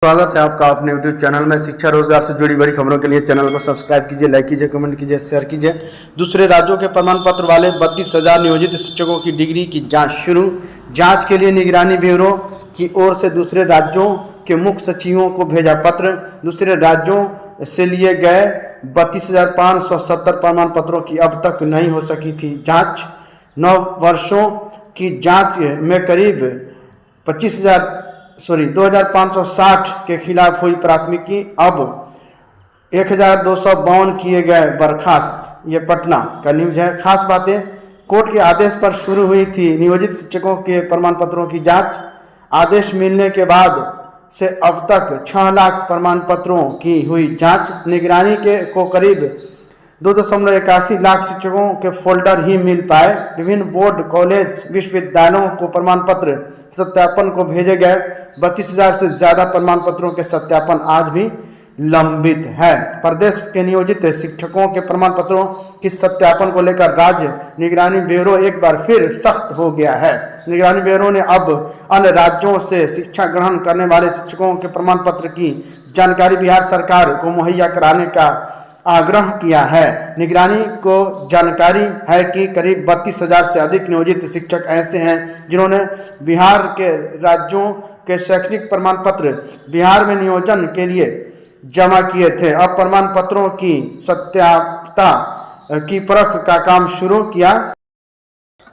स्वागत है आपका अपने YouTube चैनल में। शिक्षा रोजगार से जुड़ी बड़ी खबरों के लिए चैनल को सब्सक्राइब कीजिए, लाइक कीजिए, कमेंट कीजिए, शेयर कीजिए। दूसरे राज्यों के प्रमाण पत्र वाले 32,000 नियोजित शिक्षकों की डिग्री की जांच शुरू। जांच के लिए निगरानी ब्यूरो की ओर से दूसरे राज्यों के मुख्य सचिवों को भेजा पत्र। दूसरे राज्यों से लिए गए 32,570 प्रमाण पत्रों की अब तक नहीं हो सकी थी जाँच। 9 वर्षों की जाँच में करीब 2,560 के खिलाफ हुई प्राथमिकी, अब 1,252 किए गए बर्खास्त। ये पटना का न्यूज है। खास बातें, कोर्ट के आदेश पर शुरू हुई थी नियोजित शिक्षकों के प्रमाण पत्रों की जांच। आदेश मिलने के बाद से अब तक 6 लाख प्रमाण पत्रों की हुई जांच। निगरानी को करीब 2.81 लाख शिक्षकों के फोल्डर ही मिल पाए। विभिन्न बोर्ड, कॉलेज, विश्वविद्यालयों को प्रमाण पत्र सत्यापन को भेजे गए 32,000 से ज्यादा प्रमाण पत्रों के सत्यापन आज भी लंबित है। प्रदेश के नियोजित शिक्षकों के प्रमाण पत्रों के सत्यापन को लेकर राज्य निगरानी ब्यूरो एक बार फिर सख्त हो गया है। निगरानी ब्यूरो ने अब अन्य राज्यों से शिक्षा ग्रहण करने वाले शिक्षकों के प्रमाण पत्र की जानकारी बिहार सरकार को मुहैया कराने का आग्रह किया है। निगरानी को जानकारी है कि करीब 32,000 से अधिक नियोजित शिक्षक ऐसे हैं जिन्होंने बिहार के राज्यों के शैक्षणिक प्रमाण पत्र बिहार में नियोजन के लिए जमा किए थे। अब प्रमाण पत्रों की सत्यापता की परख का काम शुरू किया।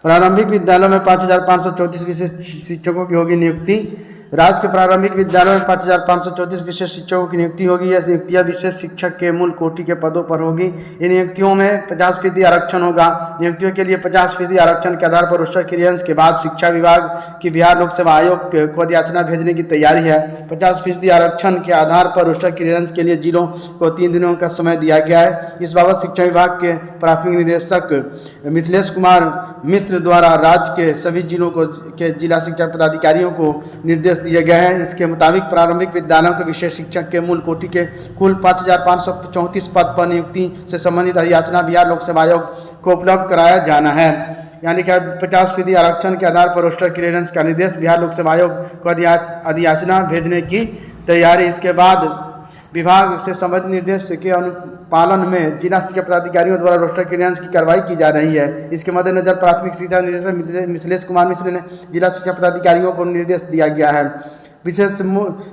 प्रारंभिक विद्यालयों में 5,534 विशेष शिक्षकों की होगी नियुक्ति। राज्य के प्रारंभिक विद्यालयों में 5,534 विशेष शिक्षकों की नियुक्ति होगी। यह नियुक्तियां विशेष शिक्षक के मूल कोटि के पदों पर होगी। इन नियुक्तियों में 50% आरक्षण होगा। नियुक्तियों के लिए 50% आरक्षण के आधार पर रोस्टर क्लियरेंस के बाद शिक्षा विभाग की बिहार लोक सेवा आयोग को अधियाचना भेजने की तैयारी है। 50% आरक्षण के आधार पर रोस्टर क्लियरेंस के लिए जिलों को 3 दिनों का समय दिया गया है। इस बाबत शिक्षा विभाग के प्राथमिक निदेशक मिथिलेश कुमार मिश्र द्वारा राज्य के सभी जिलों के जिला शिक्षा पदाधिकारियों को निर्देश दिए गए हैं। इसके मुताबिक प्रारंभिक विद्यालयों के विशेष शिक्षक के मूल कोटि के कुल 5,534 पद पर नियुक्ति से संबंधित अधियाचना बिहार लोक सेवा आयोग को उपलब्ध कराया जाना है। यानी कि 50% आरक्षण के आधार पर रोस्टर क्लियरेंस का निर्देश बिहार लोक सेवा आयोग को अधियाचना भेजने की तैयारी। इसके बाद विभाग से संबंधित निर्देश के अनुपालन में जिला शिक्षा पदाधिकारियों द्वारा रोस्टर क्लियरेंस की कार्रवाई की जा रही है। इसके मद्देनजर प्राथमिक शिक्षा निदेशक मिथिलेश कुमार मिश्र ने जिला शिक्षा पदाधिकारियों को निर्देश दिया गया है। विशेष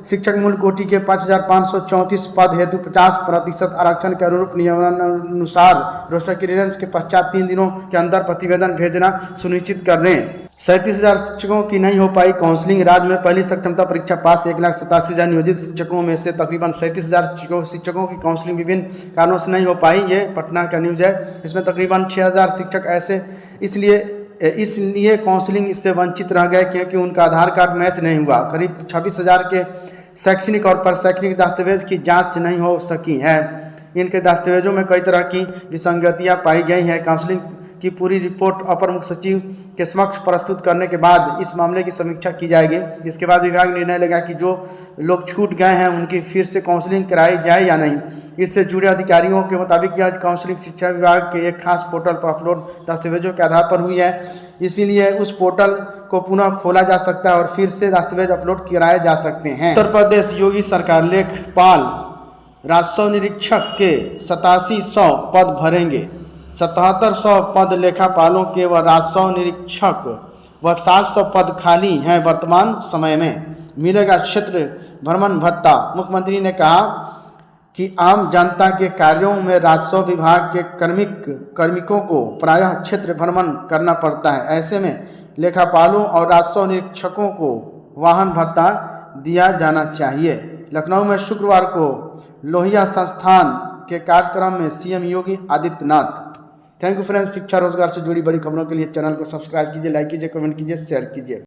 शिक्षक मूल कोटि के 5,534 पद हेतु 50% आरक्षण के अनुरूप नियमानुसार रोस्टर क्लियरेंस के पश्चात 3 दिनों के अंदर प्रतिवेदन भेजना सुनिश्चित कर लें। 37,000 शिक्षकों की नहीं हो पाई काउंसलिंग। राज्य में पहली सक्षमता परीक्षा पास 1,87,000 नियोजित शिक्षकों में से तकरीबन 37,000 शिक्षकों की काउंसलिंग विभिन्न कारणों से नहीं हो पाई। ये पटना का न्यूज है। इसमें तकरीबन 6,000 शिक्षक ऐसे इसलिए काउंसलिंग से वंचित रह गए क्योंकि उनका आधार कार्ड मैच नहीं हुआ। करीब 26,000 के शैक्षणिक और परशैक्षणिक दस्तावेज की जाँच नहीं हो सकी है। इनके दस्तावेजों में कई तरह की विसंगतियाँ पाई गई हैं। काउंसलिंग की पूरी रिपोर्ट अपर मुख्य सचिव के समक्ष प्रस्तुत करने के बाद इस मामले की समीक्षा की जाएगी। इसके बाद विभाग निर्णय लेगा कि जो लोग छूट गए हैं उनकी फिर से काउंसलिंग कराई जाए या नहीं। इससे जुड़े अधिकारियों के मुताबिक यह काउंसलिंग शिक्षा विभाग के एक खास पोर्टल पर अपलोड दस्तावेजों के आधार पर हुई है। इसीलिए उस पोर्टल को पुनः खोला जा सकता है और फिर से दस्तावेज अपलोड कराए जा सकते हैं। उत्तर प्रदेश योगी सरकार लेखपाल राजस्व निरीक्षक के 8700 पद भरेंगे। 7700 पद लेखापालों के व राजस्व निरीक्षक व 700 पद खाली हैं। वर्तमान समय में मिलेगा क्षेत्र भ्रमण भत्ता। मुख्यमंत्री ने कहा कि आम जनता के कार्यों में राजस्व विभाग के कार्मिकों को प्रायः क्षेत्र भ्रमण करना पड़ता है। ऐसे में लेखापालों और राजस्व निरीक्षकों को वाहन भत्ता दिया जाना चाहिए। लखनऊ में शुक्रवार को लोहिया संस्थान के कार्यक्रम में CM Yogi Adityanath. Thank you friends. शिक्षा रोजगार से जुड़ी बड़ी खबरों के लिए चैनल को सब्सक्राइब कीजिए, लाइक कीजिए, कमेंट कीजिए, शेयर कीजिए।